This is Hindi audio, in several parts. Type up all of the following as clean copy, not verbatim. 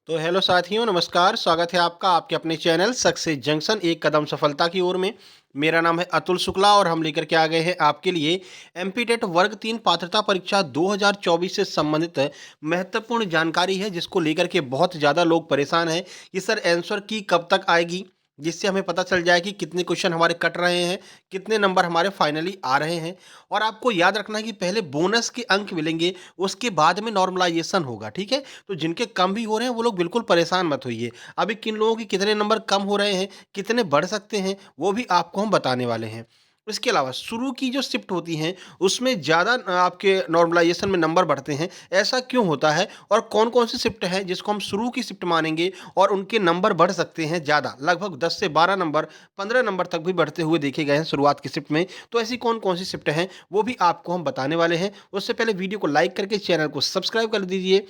तो हेलो साथियों, नमस्कार। स्वागत है आपका आपके अपने चैनल सक्सेस जंक्शन एक कदम सफलता की ओर में। मेरा नाम है अतुल शुक्ला और हम लेकर के आ गए हैं आपके लिए एमपीटेट वर्ग 3 पात्रता परीक्षा 2024 से संबंधित महत्वपूर्ण जानकारी है, जिसको लेकर के बहुत ज़्यादा लोग परेशान हैं कि सर आंसर की कब तक आएगी, जिससे हमें पता चल जाए कि कितने क्वेश्चन हमारे कट रहे हैं, कितने नंबर हमारे फाइनली आ रहे हैं। और आपको याद रखना है कि पहले बोनस के अंक मिलेंगे, उसके बाद में नॉर्मलाइजेशन होगा, ठीक है? तो जिनके कम भी हो रहे हैं वो लोग बिल्कुल परेशान मत होइए। अभी किन लोगों के कितने नंबर कम हो रहे हैं, कितने बढ़ सकते हैं, वो भी आपको हम बताने वाले हैं। इसके अलावा शुरू की जो शिफ्ट होती हैं, उसमें ज़्यादा आपके नॉर्मलाइजेशन में नंबर बढ़ते हैं, ऐसा क्यों होता है? और कौन-कौन सी शिफ्ट है जिसको हम शुरू की शिफ्ट मानेंगे और उनके नंबर बढ़ सकते हैं ज़्यादा, लगभग 10 से 12 नंबर, 15 नंबर तक भी बढ़ते हुए देखे गए हैं शुरुआत की शिफ्ट में। तो ऐसी कौन-कौन सी शिफ्ट हैं, वो भी आपको हम बताने वाले हैं। उससे पहले वीडियो को लाइक करके चैनल को सब्सक्राइब कर दीजिए,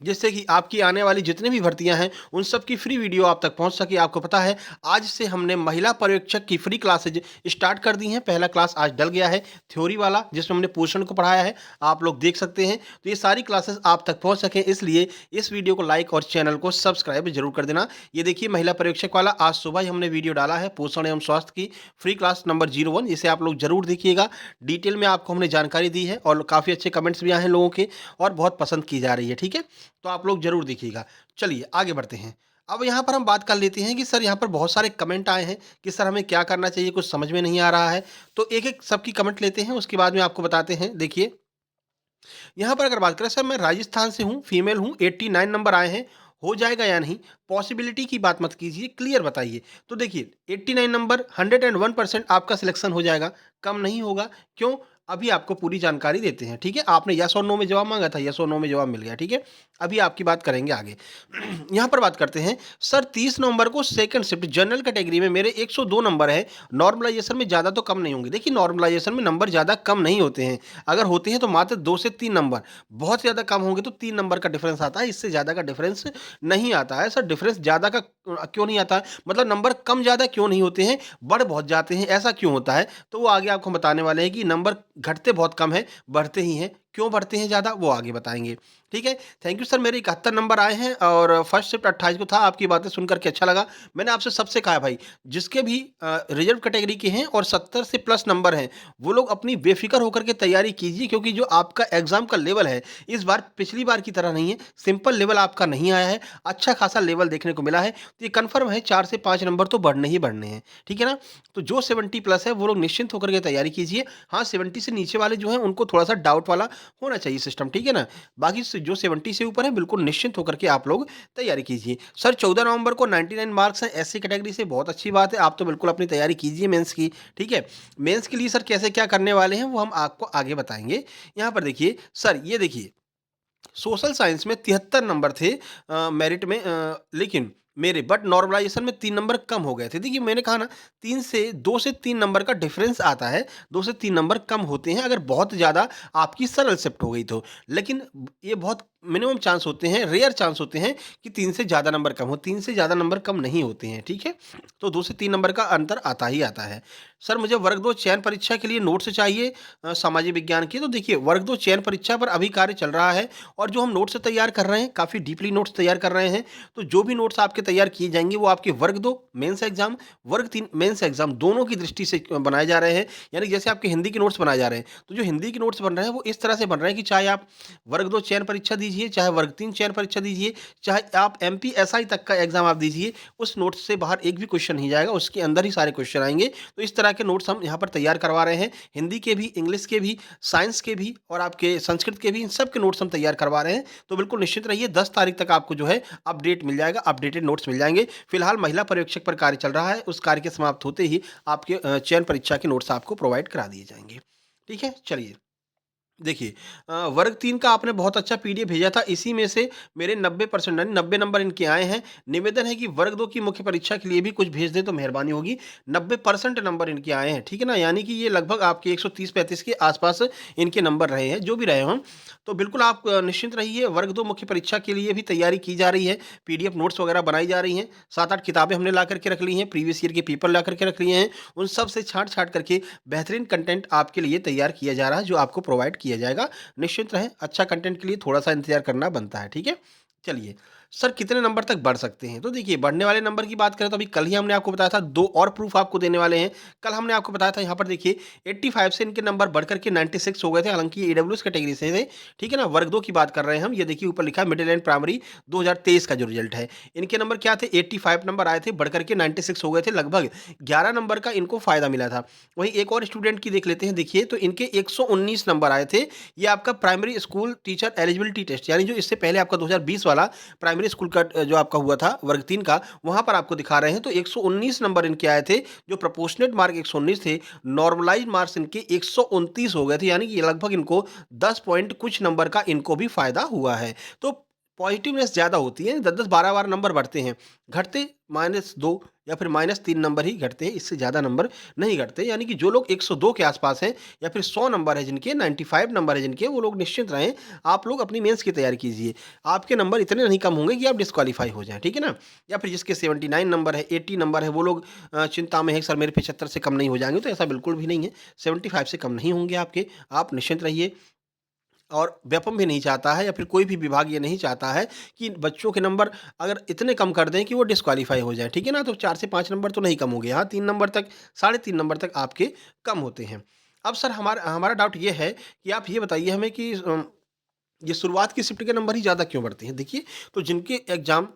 जिससे कि आपकी आने वाली जितनी भी भर्तियां हैं उन सब की फ्री वीडियो आप तक पहुंच सके। आपको पता है आज से हमने महिला पर्यवेक्षक की फ्री क्लासेज स्टार्ट कर दी हैं। पहला क्लास आज डल गया है, थ्योरी वाला, जिसमें हमने पोषण को पढ़ाया है, आप लोग देख सकते हैं। तो ये सारी क्लासेस आप तक पहुंच सकें, इसलिए इस वीडियो को लाइक और चैनल को सब्सक्राइब जरूर कर देना। ये देखिए महिला पर्यवेक्षक वाला आज सुबह ही हमने वीडियो डाला है, पोषण एवं स्वास्थ्य की फ्री क्लास नंबर 01, इसे आप लोग जरूर देखिएगा। डिटेल में आपको हमने जानकारी दी है और काफ़ी अच्छे कमेंट्स भी आए हैं लोगों के और बहुत पसंद की जा रही है, ठीक है? तो आप लोग ज़रूर देखिएगा। चलिए आगे बढ़ते हैं। अब यहाँ पर हम बात कर लेते हैं कि सर यहाँ पर बहुत सारे कमेंट आए हैं कि सर हमें क्या करना चाहिए, कुछ समझ में नहीं आ रहा है। तो एक-एक सबकी कमेंट लेते हैं, उसके बाद में आपको बताते हैं। देखिए, यहाँ पर अगर बात करें, सर मैं राजस्थान से हूँ, फीमेल हूँ, 89 नंबर आए हैं, हो जाएगा या नहीं? पॉसिबिलिटी की बात मत कीजिए, क्लियर बताइए। तो देखिए 89 नंबर 101% आपका सिलेक्शन हो जाएगा, कम नहीं होगा। क्यों? अभी आपको पूरी जानकारी देते हैं, ठीक है? आपने येस और नो में जवाब माँगा था, येस और नो में जवाब मिल गया, ठीक है? अभी आपकी बात करेंगे आगे। यहाँ पर बात करते हैं, सर 30 नवंबर को सेकंड शिफ्ट जनरल कैटेगरी में मेरे 102 नंबर हैं, नॉर्मलाइजेशन में ज़्यादा तो कम नहीं होंगे। देखिए नॉर्मलाइजेशन में नंबर ज़्यादा कम नहीं होते हैं, अगर होते हैं तो मात्र 2 से 3 नंबर, बहुत ज़्यादा कम होंगे तो 3 नंबर का डिफरेंस आता है, इससे ज़्यादा का डिफरेंस नहीं आता है। सर डिफरेंस ज़्यादा का क्यों नहीं आता है? मतलब नंबर कम ज़्यादा क्यों नहीं होते हैं, बढ़ बहुत जाते हैं, ऐसा क्यों होता है? तो वो आगे आपको हम बताने वाले हैं कि नंबर घटते बहुत कम हैं, बढ़ते ही हैं। क्यों बढ़ते हैं ज़्यादा, वो आगे बताएँगे। ठीक है? थैंक यू सर, मेरे 71 नंबर आए हैं और फर्स्ट शिफ्ट 28 को था। आपकी बातें सुन कर के अच्छा लगा। मैंने आपसे सबसे कहा है भाई, जिसके भी रिजर्व कैटेगरी के हैं और 70 से प्लस नंबर हैं, वो लोग अपनी बेफ़िक्र होकर के तैयारी कीजिए, क्योंकि जो आपका एग्ज़ाम का लेवल है, इस बार पिछली बार की तरह नहीं है। सिंपल लेवल आपका नहीं आया है, अच्छा खासा लेवल देखने को मिला है। तो ये कन्फर्म है 4 से 5 नंबर तो बढ़ने ही बढ़ने हैं। ठीक है ना? तो जो 70 प्लस है, वो लोग निश्चिंत होकर के तैयारी कीजिए। हाँ, 70 से नीचे वाले जो हैं, उनको थोड़ा-सा डाउट वाला होना चाहिए सिस्टम, ठीक है ना? बाकी स जो 70 से ऊपर है, बिल्कुल निश्चिंत होकर के आप लोग तैयारी कीजिए। सर 14 नवंबर को 99 मार्क्स हैं एससी कैटेगरी से, बहुत अच्छी बात है। आप तो बिल्कुल अपनी तैयारी कीजिए मेंस की, ठीक है? मेंस के लिए सर कैसे क्या करने वाले हैं, वो हम आपको आगे बताएँगे। यहाँ पर देखिए, सर ये देखिए, सोशल साइंस में 73 नंबर थे मेरिट में, लेकिन मेरे बट नॉर्मलाइजेशन में 3 नंबर कम हो गए थे। देखिए मैंने कहा ना, 2 से 3 नंबर का डिफरेंस आता है, 2 से 3 नंबर कम होते हैं अगर बहुत ज़्यादा आपकी सरल शिफ्ट हो गई तो। लेकिन ये बहुत मिनिमम चांस होते हैं, रेयर चांस होते हैं कि 3 से ज़्यादा नंबर कम हो, 3 से ज़्यादा नंबर कम नहीं होते हैं, ठीक है? तो 2 से 3 नंबर का अंतर आता ही आता है। सर मुझे वर्ग 2 चयन परीक्षा के लिए नोट्स चाहिए सामाजिक विज्ञान की। तो देखिए वर्ग 2 चयन परीक्षा पर अभी कार्य चल रहा है और जो हम नोट्स तैयार कर रहे हैं, काफ़ी डीपली नोट्स तैयार कर रहे हैं। तो जो भी नोट्स आपके तैयार किए जाएँगे, वो आपके वर्ग 2 मेंस एग्ज़ाम, वर्ग 3 मेंस एग्ज़ाम दोनों की दृष्टि से बनाए जा रहे हैं। यानी जैसे आपके हिंदी के नोट्स बनाए जा रहे हैं, तो जो हिंदी के नोट्स बन रहे हैं, वो इस तरह से बन रहे हैं कि चाहे आप वर्ग 2 चयन परीक्षा दीजिए, चाहे वर्ग 3 चयन परीक्षा दीजिए, चाहे आप एमपी एसआई तक का एग्ज़ाम आप दीजिए, उस नोट्स से बाहर एक भी क्वेश्चन नहीं जाएगा, उसके अंदर ही सारे क्वेश्चन आएँगे। तो इस तरह के नोट्स हम यहाँ पर तैयार करवा रहे हैं, हिंदी के भी, इंग्लिश के भी, साइंस के भी और आपके संस्कृत के भी, इन सब के नोट्स हम तैयार करवा रहे हैं। तो बिल्कुल निश्चित रहिए, 10 तारीख तक आपको जो है अपडेट मिल जाएगा, अपडेटेड नोट्स मिल जाएँगे। फिलहाल महिला पर्यवेक्षक पर कार्य चल रहा है, उस कार्य के समाप्त होते ही आपके चयन परीक्षा के नोट्स आपको प्रोवाइड करा दिए जाएँगे। ठीक है? चलिए। देखिए वर्ग 3 का आपने बहुत अच्छा पीडीएफ भेजा था, इसी में से मेरे 90% यानी 90 नंबर इनके आए हैं। निवेदन है कि वर्ग 2 की मुख्य परीक्षा के लिए भी कुछ भेज दें तो मेहरबानी होगी। 90% नंबर इनके आए हैं, ठीक है ना? यानी कि ये लगभग आपके 130-35 के आसपास इनके नंबर रहे हैं, जो भी रहे हों। तो बिल्कुल आप निश्चिंत रहिए, वर्ग 2 मुख्य परीक्षा के लिए भी तैयारी की जा रही है, पीडीएफ नोट्स वगैरह बनाई जा रही हैं। 7-8 किताबें हमने ला कर के रख ली हैं, प्रीवियस ईयर के पेपर ला कर के रख लिए हैं। उन सब से छाँट-छाँट करके बेहतरीन कंटेंट आपके लिए तैयार किया जा रहा है, जो आपको प्रोवाइड किया जाएगा। निश्चिंत रहें, अच्छा कंटेंट के लिए थोड़ा-सा इंतज़ार करना बनता है, ठीक है? चलिए, सर कितने नंबर तक बढ़ सकते हैं? तो देखिए बढ़ने वाले नंबर की बात करें तो अभी कल ही हमने आपको बताया था 2 और प्रूफ आपको देने वाले हैं। कल हमने आपको बताया था यहाँ पर देखिए 85 से इनके नंबर बढ़ कर के 96 हो गए थे, हालाँकि ये ईडब्ल्यूएस कैटेगरी से थे, ठीक है ना? वर्ग 2 की बात कर रहे हैं हम। ये देखिए ऊपर लिखा है मिडिल एंड प्राइमरी 2023 का जो रिज़ल्ट है। इनके नंबर क्या थे? 85 नंबर आए थे, बढ़ कर के 96 हो गए थे, लगभग 11 नंबर का इनको फ़ायदा मिला था। वहीं एक और स्टूडेंट की देख लेते हैं, देखिए तो इनके 119 नंबर आए थे। ये आपका primary school teacher eligibility test यानी जो इससे पहले आपका 2020 वाला प्राइमरी स्कूल का जो आपका हुआ था वर्ग 3 का, वहाँ पर आपको दिखा रहे हैं तो 119 नंबर इनके आए थे, जो प्रोपोर्शनेट मार्क 119 थे, नॉर्मलाइज़्ड मार्क्स इनके 129 हो गए थे, यानी कि लगभग इनको 10 पॉइंट कुछ नंबर का इनको भी फ़ायदा हुआ है। तो पॉजिटिवनेस ज़्यादा होती है, 10-10, 12-12 नंबर बढ़ते हैं, घटते -2 या फिर -3 नंबर ही घटते हैं, इससे ज़्यादा नंबर नहीं घटते। यानी कि जो लोग 102 के आस-पास हैं या फिर 100 नंबर है जिनके, 95 नंबर है जिनके, वो लोग निश्चिंत रहें, आप लोग अपनी मेंस की तैयारी कीजिए। आपके नंबर इतने नहीं कम होंगे कि आप डिस्क्वालीफाई हो जाएँ, ठीक है ना? या फिर जिसके 79 नंबर है, 80 नंबर है, वो लोग चिंता में हैं कि सर मेरे 75 से कम नहीं हो जाएँगे, तो ऐसा बिल्कुल भी नहीं है। 75 से कम नहीं होंगे आपके, आप निश्चिंत रहिए। और व्यापम भी नहीं चाहता है या फिर कोई भी विभाग ये नहीं चाहता है कि बच्चों के नंबर अगर इतने कम कर दें कि वो डिस्क्वालीफाई हो जाएँ, ठीक है ना? तो 4 से 5 नंबर तो नहीं कम होंगे, हाँ 3 नंबर तक, साढ़े 3 नंबर तक आपके कम होते हैं। अब सर हमारा हमारा डाउट ये है कि आप ये बताइए हमें कि ये शुरुआत की शिफ्ट के नंबर ही ज़्यादा क्यों बढ़ते हैं? देखिए, तो जिनके एग्ज़ाम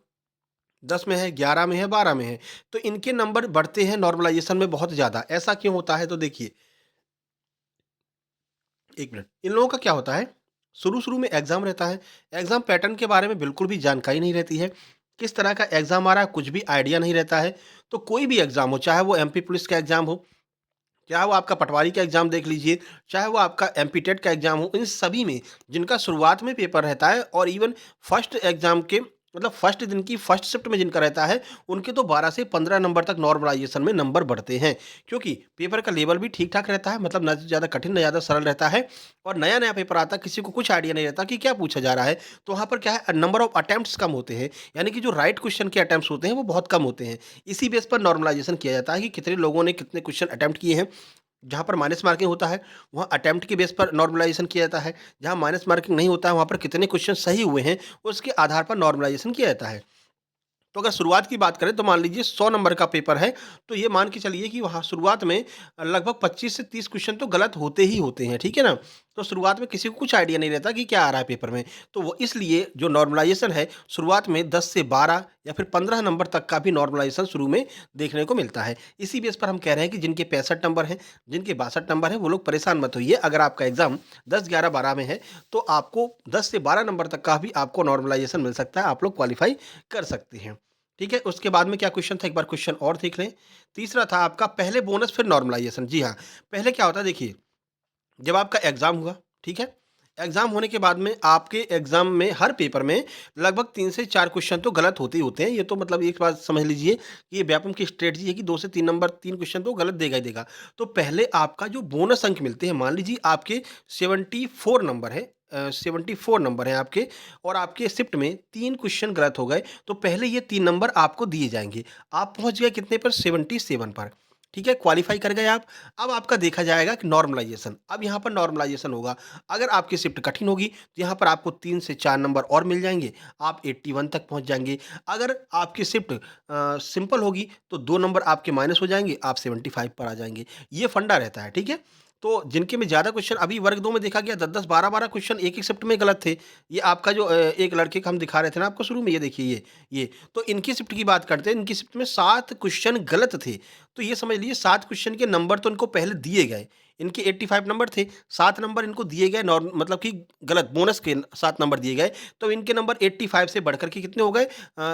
10 में है, 11 में है, 12 में है, तो इनके नंबर बढ़ते हैं नॉर्मलाइज़ेशन में बहुत ज़्यादा। ऐसा क्यों होता है? तो देखिए 1 मिनट। इन लोगों का क्या होता है, शुरू-शुरू में एग्ज़ाम रहता है, एग्ज़ाम पैटर्न के बारे में बिल्कुल भी जानकारी नहीं रहती है, किस तरह का एग्ज़ाम आ रहा है कुछ भी आइडिया नहीं रहता है। तो कोई भी एग्ज़ाम हो, चाहे वो एमपी पुलिस का एग्ज़ाम हो, चाहे वो आपका पटवारी का एग्ज़ाम देख लीजिए, चाहे वो आपका एमपी टेट का एग्ज़ाम हो, इन सभी में जिनका शुरुआत में पेपर रहता है और इवन फर्स्ट एग्ज़ाम के मतलब फर्स्ट दिन की फर्स्ट शिफ्ट में जिनका रहता है, उनके तो 12 से 15 नंबर तक नॉर्मलाइज़ेशन में नंबर बढ़ते हैं। क्योंकि पेपर का लेवल भी ठीक-ठाक रहता है, मतलब ना ज़्यादा कठिन, ना ज़्यादा सरल रहता है और नया-नया पेपर आता है, किसी को कुछ आइडिया नहीं रहता कि क्या पूछा जा रहा है। तो वहाँ पर क्या है, नंबर ऑफ अटेम्प्ट्स कम होते हैं, यानी कि जो राइट क्वेश्चन के अटेम्प्ट्स होते हैं, वो बहुत कम होते हैं। इसी बेस पर नॉर्मलाइज़ेशन किया जाता है कि कितने लोगों ने कितने क्वेश्चन अटेम्प्ट किए हैं। जहाँ पर माइनस मार्किंग होता है, वहाँ अटेम्प्ट के बेस पर नॉर्मलाइज़ेशन किया जाता है। जहाँ माइनस मार्किंग नहीं होता है, वहाँ पर कितने क्वेश्चन सही हुए हैं, उसके आधार पर नॉर्मलाइज़ेशन किया जाता है। तो अगर शुरुआत की बात करें तो मान लीजिए 100 नंबर का पेपर है, तो ये मान के चलिए कि वहाँ शुरुआत में लगभग 25 से 30 क्वेश्चन तो गलत होते ही होते हैं, ठीक है ना? तो शुरुआत में किसी को कुछ आइडिया नहीं रहता कि क्या आ रहा है पेपर में। तो वो इसलिए जो नॉर्मलाइज़ेशन है, शुरुआत में 10 से 12 या फिर 15 नंबर तक का भी नॉर्मलाइज़ेशन शुरू में देखने को मिलता है। इसी बेस पर हम कह रहे हैं कि जिनके 65 नंबर हैं, जिनके 62 नंबर हैं, वो लोग परेशान मत होइए। अगर आपका एग्ज़ाम 10, 11, 12 में है, तो आपको 10 से 12 नंबर तक का भी आपको नॉर्मलाइज़ेशन मिल सकता है, आप लोग क्वालीफ़ाई कर सकते हैं। ठीक है, उसके बाद में क्या क्वेश्चन था, एक बार क्वेश्चन और देख लें। तीसरा था आपका पहले बोनस फिर नॉर्मलाइज़ेशन। जी हाँ, पहले क्या होता है देखिए, जब आपका एग्ज़ाम हुआ, ठीक है? एग्ज़ाम होने के बाद में आपके एग्ज़ाम में हर पेपर में लगभग 3 से 4 क्वेश्चन तो गलत होते ही होते हैं। ये तो मतलब एक बात समझ लीजिए कि ये व्यापम की स्ट्रैटेजी है कि 2 से 3 नंबर 3 क्वेश्चन तो गलत देगा ही देगा। तो पहले आपका जो बोनस अंक मिलते हैं, मान लीजिए आपके 74 नंबर है, 74 नंबर हैं आपके और आपके शिफ्ट में 3 क्वेश्चन गलत हो गए, तो पहले ये 3 नंबर आपको दिए जाएँगे। आप पहुँच गए कितने पर? 77 पर। ठीक है, क्वालीफ़ाई कर गए आप। अब आपका देखा जाएगा कि नॉर्मलाइज़ेशन, अब यहाँ पर नॉर्मलाइज़ेशन होगा। अगर आपकी शिफ्ट कठिन होगी, तो यहाँ पर आपको 3 से 4 नंबर और मिल जाएँगे, आप 81 तक पहुँच जाएँगे। अगर आपकी शिफ्ट सिंपल होगी, तो 2 नंबर आपके माइनस हो जाएँगे, आप 75 पर आ जाएँगे। ये फंडा रहता है, ठीक है? तो जिनके में ज़्यादा क्वेश्चन अभी वर्ग 2 में देखा गया 10-10, 12-12 क्वेश्चन एक-एक शिफ्ट में गलत थे। ये आपका जो एक लड़के का हम दिखा रहे थे ना आपको शुरू में, ये देखिए ये। तो इनकी शिफ्ट की बात करते हैं, इनकी शिफ्ट में 7 क्वेश्चन गलत थे। तो ये समझ लीजिए 7 क्वेश्चन के नंबर तो इनको पहले दिए गए। इनके 85 नंबर थे, 7 नंबर इनको दिए गए मतलब कि गलत बोनस के 7 नंबर दिए गए। तो इनके नंबर 85 से बढ़ कर के कितने हो गए?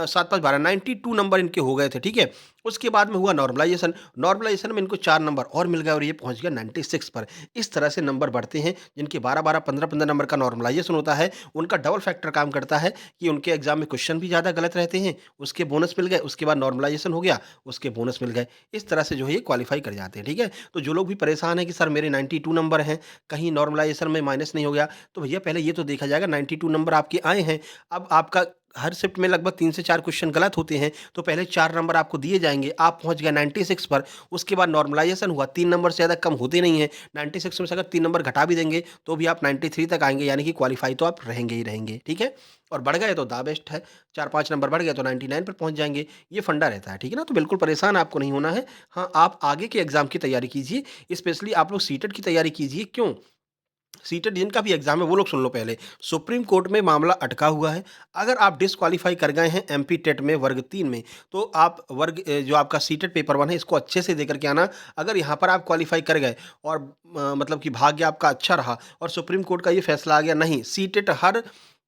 7 5 12 92 नंबर इनके हो गए थे, ठीक है? उसके बाद में हुआ नॉर्मलाइज़ेशन, नॉर्मलाइज़ेशन में इनको 4 नंबर और मिल गए और ये पहुँच गया 96 पर। इस तरह से नंबर बढ़ते हैं, जिनके 12-12, 15-15 नंबर का नॉर्मलाइज़ेशन होता है, उनका डबल फैक्टर काम करता है कि उनके एग्ज़ाम में क्वेश्चन भी ज़्यादा गलत रहते हैं, उसके बोनस मिल गए, उसके बाद नॉर्मलाइज़ेशन हो गया, उसके बोनस मिल गए। इस तरह से जो है ये क्वालीफ़ाई कर जाते हैं, ठीक है? तो जो लोग भी परेशान हैं कि सर मेरे 92 नंबर हैं, कहीं नॉर्मलाइज़ेशन में माइनस नहीं हो गया, तो भैया पहले ये तो देखा जाएगा 92 नंबर आपके आए हैं, अब आपका हर शिफ्ट में लगभग 3 से 4 क्वेश्चन गलत होते हैं, तो पहले 4 नंबर आपको दिए जाएँगे, आप पहुँच गए 96 पर, उसके बाद नॉर्मलाइज़ेशन हुआ, 3 नंबर से ज़्यादा कम होते नहीं हैं, 96 में से अगर 3 नंबर घटा भी देंगे, तो भी आप 93 तक आएँगे, यानी कि क्वालीफाई तो आप रहेंगे ही रहेंगे, ठीक है? और बढ़ गए तो द बेस्ट है, 4-5 नंबर बढ़ गए तो 99 पर पहुँच जाएँगे, ये फंडा रहता है, ठीक है ना? तो बिल्कुल परेशान आपको नहीं होना है। हाँ, आप आगे के एग्ज़ाम की तैयारी कीजिए, स्पेशली आप लोग सीटेट की तैयारी कीजिए, क्यों? सीटेट जिनका भी एग्जाम है वो लोग सुन लो पहले। सुप्रीम कोर्ट में मामला अटका हुआ है। अगर आप डिस्क्वालीफाई कर गए हैं एमपी टेट में वर्ग 3 में, तो आप जो आपका सीटेट पेपर 1 है इसको अच्छे से दे करके आना। अगर यहाँ पर आप क्वालीफाई कर गए और मतलब कि भाग्य आपका अच्छा रहा और सुप्रीम कोर्ट का ये फैसला आ गया नहीं, सीटेट हर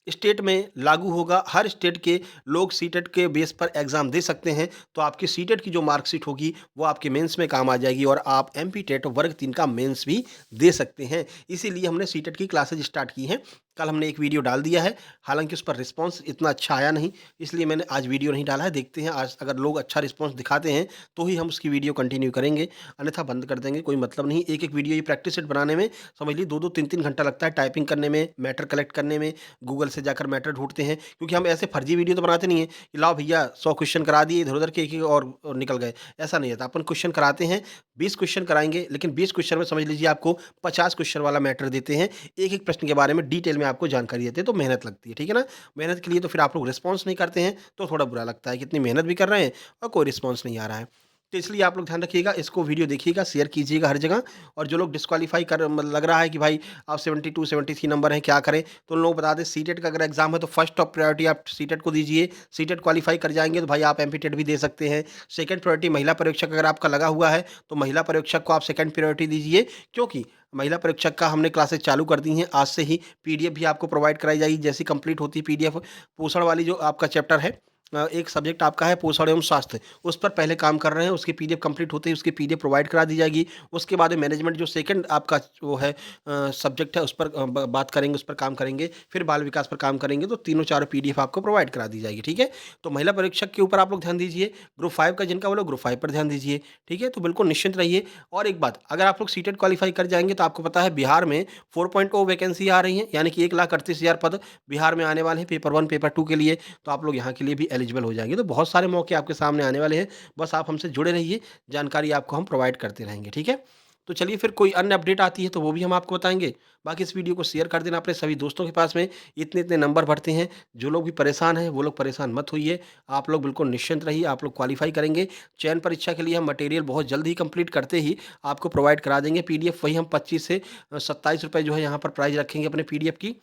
स्टेट में लागू होगा, हर स्टेट के लोग सीटेट के बेस पर एग्ज़ाम दे सकते हैं, तो आपकी सीटेट की जो मार्कशीट होगी वो आपके मेंस में काम आ जाएगी और आप एमपी टेट वर्ग 3 का मेंस भी दे सकते हैं। इसीलिए हमने सीटेट की क्लासेज स्टार्ट की हैं। कल हमने एक वीडियो डाल दिया है, हालाँकि उस पर रिस्पॉन्स इतना अच्छा आया नहीं, इसलिए मैंने आज वीडियो नहीं डाला है। देखते हैं आज अगर लोग अच्छा रिस्पॉन्स दिखाते हैं, तो ही हम उसकी वीडियो कंटिन्यू करेंगे, अन्यथा बंद कर देंगे, कोई मतलब नहीं। एक-एक वीडियो ये प्रैक्टिस सेट बनाने में समझ लीजिए 2-2 3-3 घंटा लगता है, टाइपिंग करने में, मैटर कलेक्ट करने में, गूगल से जाकर मैटर ढूँढते हैं, क्योंकि हम ऐसे फर्जी वीडियो तो बनाते नहीं हैं कि लाओ भैया 100 क्वेश्चन करा दिए इधर-उधर के एक-एक और निकल गए, ऐसा नहीं होता। अपन क्वेश्चन कराते हैं, 20 क्वेश्चन कराएँगे, लेकिन 20 क्वेश्चन में समझ लीजिए आपको 50 क्वेश्चन वाला मैटर देते हैं, एक-एक प्रश्न के बारे में डिटेल में आपको जानकारी देते हैं, तो मेहनत लगती है, ठीक है ना? मेहनत के लिए तो फिर आप लोग रिस्पॉन्स नहीं करते हैं, तो थोड़ा बुरा लगता है कि इतनी मेहनत भी कर रहे हैं और कोई रिस्पॉन्स नहीं आ रहा है। तो इसलिए आप लोग ध्यान रखिएगा, इसको वीडियो देखिएगा, शेयर कीजिएगा हर जगह और जो लोग डिस्क्वालीफाई कर म लग रहा है कि भाई आप 72, 73 नंबर हैं, क्या करें? तो उन लोगों को बता दें सीटेट का अगर एग्ज़ाम है तो फर्स्ट टॉप प्रायोरिटी आप सीटेट को दीजिए। सीटेट क्वालीफाई कर जाएँगे तो भाई आप एमपी टेट भी दे सकते हैं। सेकंड प्रायोरिटी महिला परीक्षक अगर आपका लगा हुआ है, तो महिला परीक्षक को आप सेकंड प्रायोरिटी दीजिए, क्योंकि महिला परीक्षक का हमने क्लासेस चालू कर दी हैं। आज से ही पीडीएफ भी आपको प्रोवाइड कराई जाएगी, जैसी कंप्लीट होती है पीडीएफ। पोषण वाली जो आपका चैप्टर है, एक सब्जेक्ट आपका है पोषण एवं स्वास्थ्य, उस पर पहले काम कर रहे हैं, उसकी पीडीएफ कंप्लीट होते ही उसकी पीडीएफ प्रोवाइड करा दी जाएगी। उसके बाद मैनेजमेंट जो सेकंड आपका वो है सब्जेक्ट है, उस पर बात करेंगे, उस पर काम करेंगे, फिर बाल विकास पर काम करेंगे, तो तीनों चारों पीडीएफ आपको प्रोवाइड करा दी जाएगी, ठीक है? तो महिला परीक्षक के ऊपर आप लोग ध्यान दीजिए, ग्रुप 5 का जिनका वो लोग ग्रुप 5 पर ध्यान दीजिए, ठीक है? तो बिल्कुल निश्चिंत रहिए। और एक बात, अगर आप लोग सीटेट क्वालीफाई कर जाएँगे तो आपको पता है बिहार में 4.0 वैकेंसी आ रही हैं, यानी कि 1,38,000 पद बिहार में आने वाले हैं पेपर 1, पेपर 2 के लिए, तो आप लोग यहाँ के लिए भी एलिजिबल हो जाएँगे। तो बहुत सारे मौके आपके सामने आने वाले हैं, बस आप हमसे जुड़े रहिए, जानकारी आपको हम प्रोवाइड करते रहेंगे, ठीक है? तो चलिए फिर कोई अन्य अपडेट आती है तो वो भी हम आपको बताएँगे। बाकी इस वीडियो को शेयर कर देना अपने सभी दोस्तों के पास में, इतने-इतने नंबर बढ़ते हैं, जो लोग भी परेशान हैं, वो लोग परेशान मत होइए, आप लोग बिल्कुल निश्चिंत रहिए, आप लोग क्वालीफाई करेंगे। चयन परीक्षा के लिए हम मटेरियल बहुत जल्द ही कंप्लीट करते ही आपको प्रोवाइड करा देंगे पीडीएफ, वही हम 25 से ₹27 जो है यहाँ पर प्राइस रखेंगे अपने पीडीएफ की।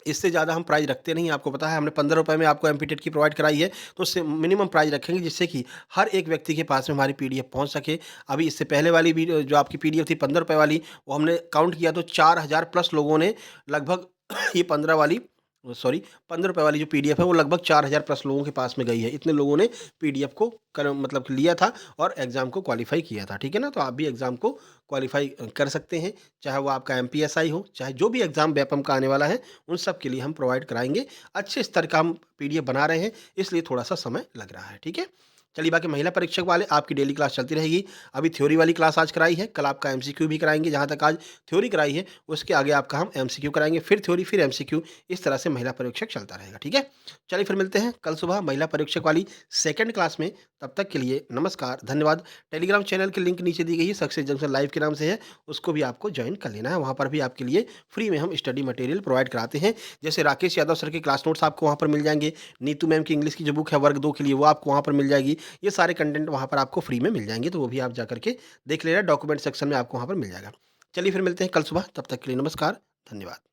इससे ज़्यादा हम प्राइस रखते नहीं हैं, आपको पता है हमने ₹15 में आपको एमपी टेट की प्रोवाइड कराई है, तो उससे मिनिमम प्राइस रखेंगे जिससे कि हर एक व्यक्ति के पास में हमारी पीडीएफ पहुँच सके। अभी इससे पहले वाली वीडियो जो आपकी पीडीएफ थी ₹15 वाली, वो हमने काउंट किया तो 4000 प्लस लोगों ने लगभग ये 15 वाली सॉरी ₹15 वाली जो पीडीएफ है वो लगभग 4000 प्लस लोगों के पास में गई है। इतने लोगों ने पीडीएफ को कर मतलब कि लिया था और एग्ज़ाम को क्वालीफाई किया था, ठीक है ना? तो आप भी एग्ज़ाम को क्वालीफाई कर सकते हैं, चाहे वो आपका एमपीएसआई हो, चाहे जो भी एग्ज़ाम बीएपीएम का आने वाला है, उन सब के लिए हम प्रोवाइड कराएँगे। अच्छे स्तर का हम पीडीएफ बना रहे हैं, इसलिए थोड़ा-सा समय लग रहा है, ठीक है? चलिए बाकी महिला परीक्षक वाले आपकी डेली क्लास चलती रहेगी। अभी थ्योरी वाली क्लास आज कराई है, कल आपका एमसीक्यू भी कराएँगे, जहाँ तक आज थ्योरी कराई है, उसके आगे आपका हम एमसीक्यू कराएँगे, फिर थ्योरी, फिर एमसीक्यू, इस तरह से महिला परीक्षक चलता रहेगा, ठीक है? चलिए फिर मिलते हैं कल सुबह महिला परीक्षक वाली सेकंड क्लास में, तब तक के लिए नमस्कार, धन्यवाद। टेलीग्राम चैनल की लिंक नीचे दी गई है, सक्सेस जंक्शन लाइव के नाम से है, उसको भी आपको जॉइन कर लेना है, वहाँ पर भी आपके लिए फ्री में हम स्टडी मटेरियल प्रोवाइड कराते हैं। जैसे राकेश यादव सर के क्लास नोट्स आपको वहाँ पर मिल जाएँगे, नीतू मैम की इंग्लिश की जो बुक है वर्ग 2 के लिए, वो आपको वहाँ पर मिल जाएगी। ये सारे कंटेंट वहाँ पर आपको फ्री में मिल जाएँगे, तो वो भी आप जाकर के देख लेना, डॉक्यूमेंट सेक्शन में आपको वहाँ पर मिल जाएगा। चलिए फिर मिलते हैं कल सुबह, तब तक के लिए नमस्कार, धन्यवाद।